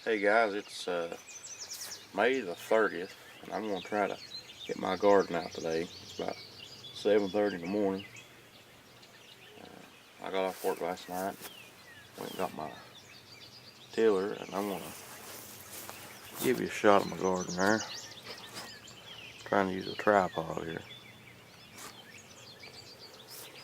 Hey guys, it's May the 30th, and I'm going to try to get my garden out today. It's about 7:30 in the morning. I got off work last night, went and got my tiller, and I'm going to give you a shot of my garden there. I'm trying to use a tripod here.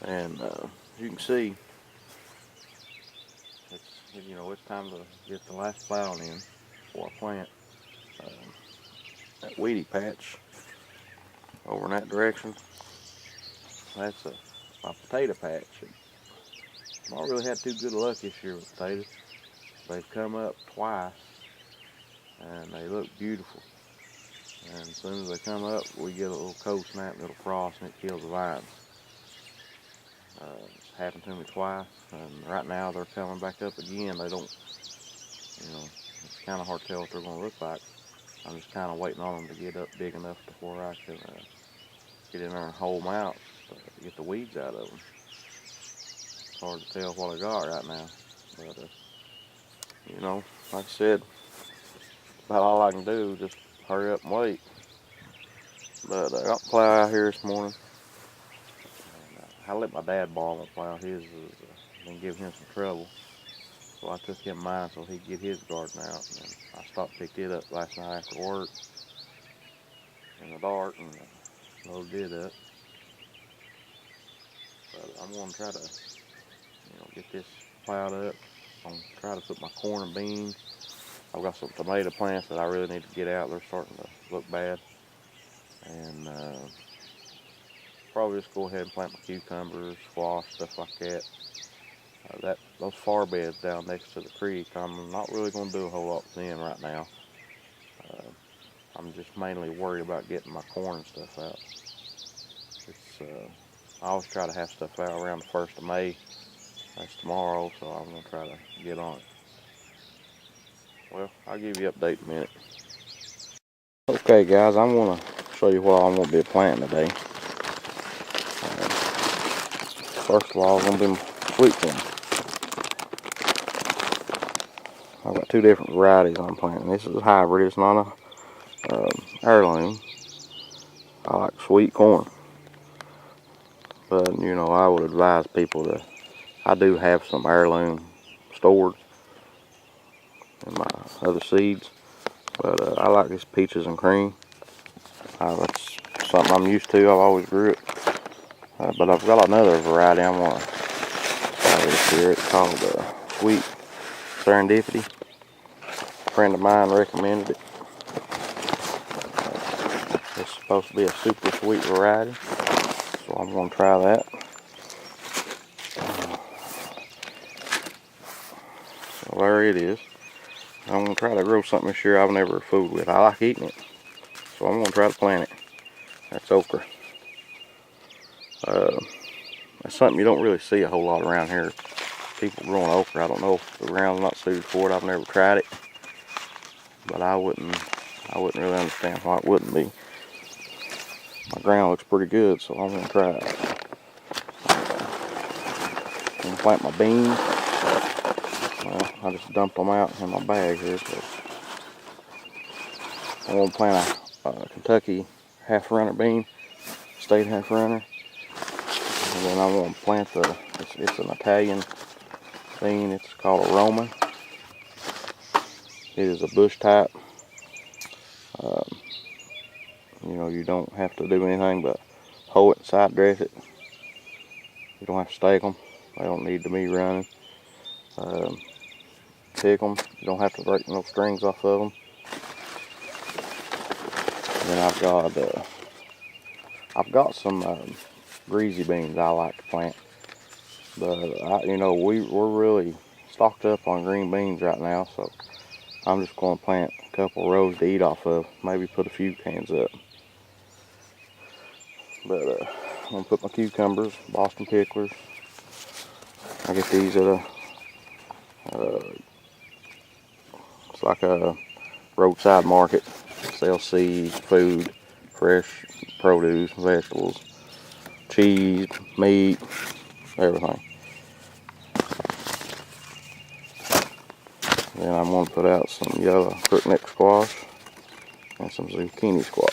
And you can see, it's time to get the last plowing in before I plant. That weedy patch over in that direction, that's my potato patch. I've not really had too good luck this year with potatoes. They've come up twice and they look beautiful. And as soon as they come up, we get a little cold snap and it'll frost and it kills the vines. It's happened to me twice, and right now they're coming back up again. They don't, it's kind of hard to tell what they're going to look like. I'm just kind of waiting on them to get up big enough before I can get in there and hold them out to get the weeds out of them. It's hard to tell what I got right now, but like I said, about all I can do, just hurry up and wait. But I got the plow out here this morning. And, I let my dad borrow my plow. His has been giving him some trouble, so I took him mine so he'd get his garden out. And I stopped and picked it up last night after work in the dark and loaded it up. But I'm going to try to, get this plowed up. I'm going to try to put my corn and beans. I've got some tomato plants that I really need to get out. They're starting to look bad. And probably just go ahead and plant my cucumbers, squash, stuff like that. Those far beds down next to the creek, I'm not really going to do a whole lot with them right now. I'm just mainly worried about getting my corn and stuff out. I always try to have stuff out around the 1st of May. That's tomorrow, so I'm going to try to get on it. Well, I'll give you an update in a minute. Okay guys, I'm going to show you what I'm going to be planting today. First of all, it's going to be my sweet corn. I've got two different varieties I'm planting. This is a hybrid, it's not a heirloom. I like sweet corn. But, I would advise people I do have some heirloom stored in my other seeds. But I like this peaches and cream. That's something I'm used to. I've always grew it. But I've got another variety I'm going to try this year. It's called Sweet Serendipity. A friend of mine recommended it. It's supposed to be a super sweet variety, so I'm going to try that. So there it is. I'm going to try to grow something this year I've never fooled with. I like eating it, so I'm going to try to plant it. That's okra. That's something you don't really see a whole lot around here. People growing okra. I don't know if the ground's not suited for it. I've never tried it, but I wouldn't really understand why it wouldn't be. My ground looks pretty good, so I'm gonna try it. I'm gonna plant my beans. Well, I just dumped them out in my bag here, so I'm gonna plant a Kentucky half-runner bean, state half-runner. And then I'm going to plant it's an Italian bean. It's called a Roma. It is a bush type. You don't have to do anything but hoe it and side dress it. You don't have to stake them. They don't need to be running. Pick them. You don't have to break no strings off of them. And then I've got some greasy beans I like to plant, but we're really stocked up on green beans right now, so I'm just going to plant a couple rows to eat off of, maybe put a few cans up. But I'm going to put my cucumbers, Boston picklers. I get these at it's like a roadside market. Sell seeds, food, fresh produce, vegetables, cheese, meat, everything. And Then I'm going to put out some yellow crookneck squash and some zucchini squash.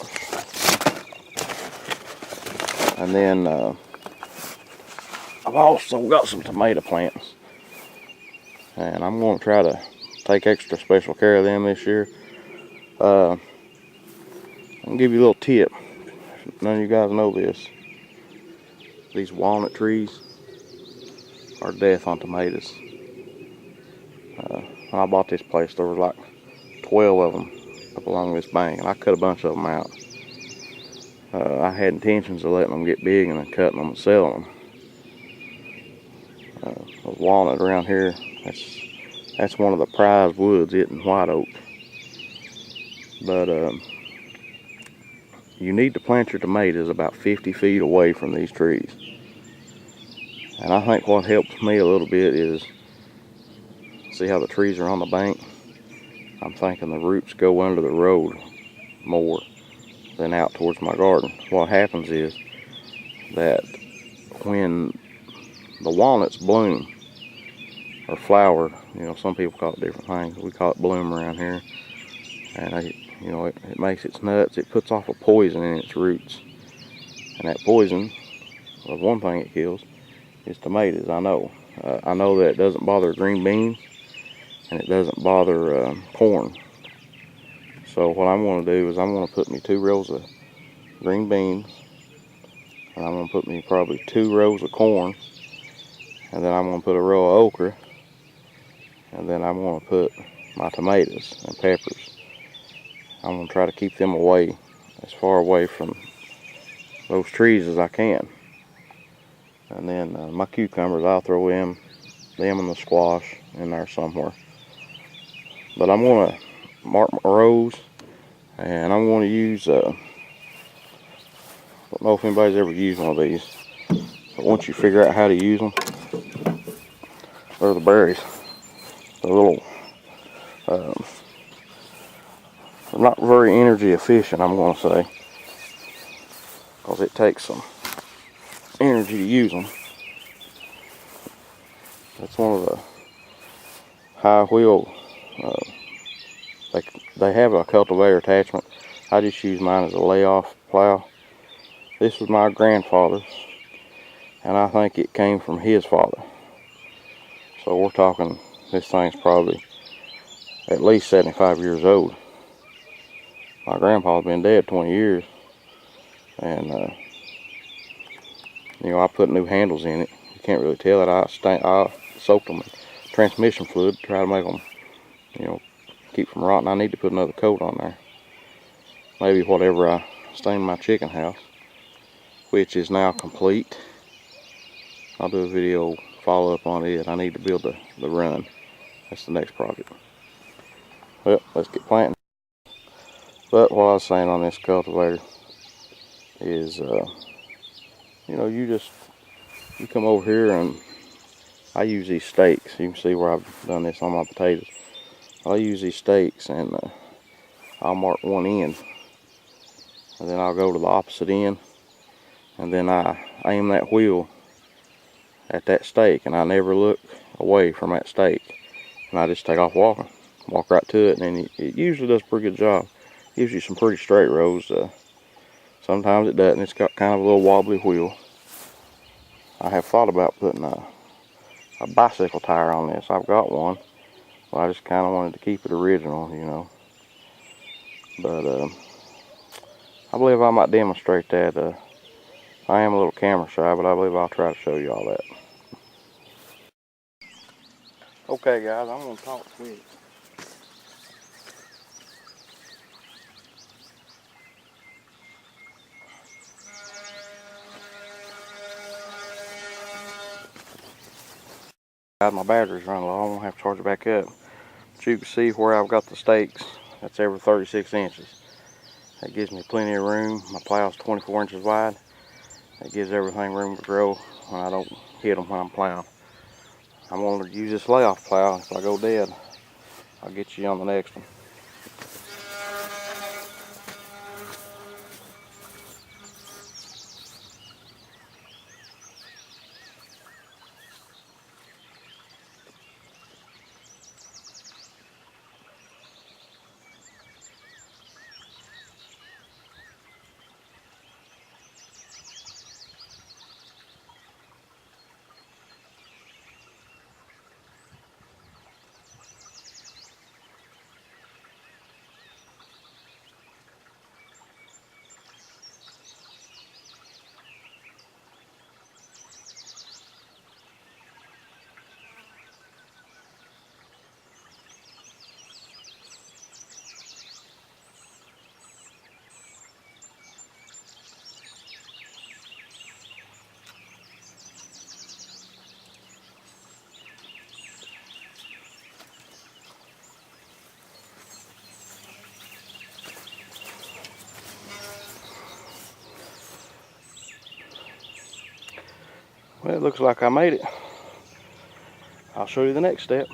And then I've also got some tomato plants. And I'm going to try to take extra special care of them this year. I'm going to give you a little tip. None of you guys know this. These walnut trees are death on tomatoes. When I bought this place, there was like 12 of them up along this bank, and I cut a bunch of them out. I had intentions of letting them get big and then cutting them and selling them. Those walnut around here, that's one of the prized woods, it and white oak. But you need to plant your tomatoes about 50 feet away from these trees. And I think what helps me a little bit is, see how the trees are on the bank? I'm thinking the roots go under the road more than out towards my garden. What happens is that when the walnuts bloom or flower, some people call it different things. We call it bloom around here. And it makes its nuts. It puts off a poison in its roots. And that poison, well, one thing it kills is tomatoes. I know that it doesn't bother green beans and it doesn't bother corn. So what I'm going to do is I'm going to put me 2 rows of green beans, and I'm going to put me probably 2 rows of corn, and then I'm going to put a row of okra, and then I'm going to put my tomatoes and peppers. I'm going to try to keep them away, as far away from those trees as I can. And then my cucumbers, I'll throw them and the squash in there somewhere. But I'm going to mark my rows, and I'm going to use, I don't know if anybody's ever used one of these, but once you figure out how to use them, they're the berries. They're little, they're not very energy efficient, I'm going to say, because it takes some energy to use them. That's one of the high wheel, they have a cultivator attachment. I just use mine as a layoff plow. This was my grandfather's, and I think it came from his father. So we're talking, this thing's probably at least 75 years old. My grandpa's been dead 20 years, and I put new handles in it. You can't really tell that. I soaked them in transmission fluid to try to make them, keep from rotting. I need to put another coat on there. Maybe whatever I stained my chicken house, which is now complete. I'll do a video follow up on it. I need to build the run. That's the next project. Well, let's get planting. But what I was saying on this cultivator is, you come over here, and I use these stakes. You can see where I've done this on my potatoes. I'll use these stakes, and I'll mark one end, and then I'll go to the opposite end, and then I aim that wheel at that stake, and I never look away from that stake, and I just take off walking, walk right to it, and then it usually does a pretty good job. Gives you some pretty straight rows. Sometimes it doesn't. It's got kind of a little wobbly wheel. I have thought about putting a bicycle tire on this. I've got one, but I just kind of wanted to keep it original, But I believe I might demonstrate that. I am a little camera shy, but I believe I'll try to show you all that. Okay, guys, I'm going to talk quick. My battery's running low. I'm going to have to charge it back up. But you can see where I've got the stakes. That's every 36 inches. That gives me plenty of room. My plow's 24 inches wide. That gives everything room to grow when I don't hit them when I'm plowing. I'm going to use this layoff plow. If I go dead, I'll get you on the next one. Well, it looks like I made it. I'll show you the next step.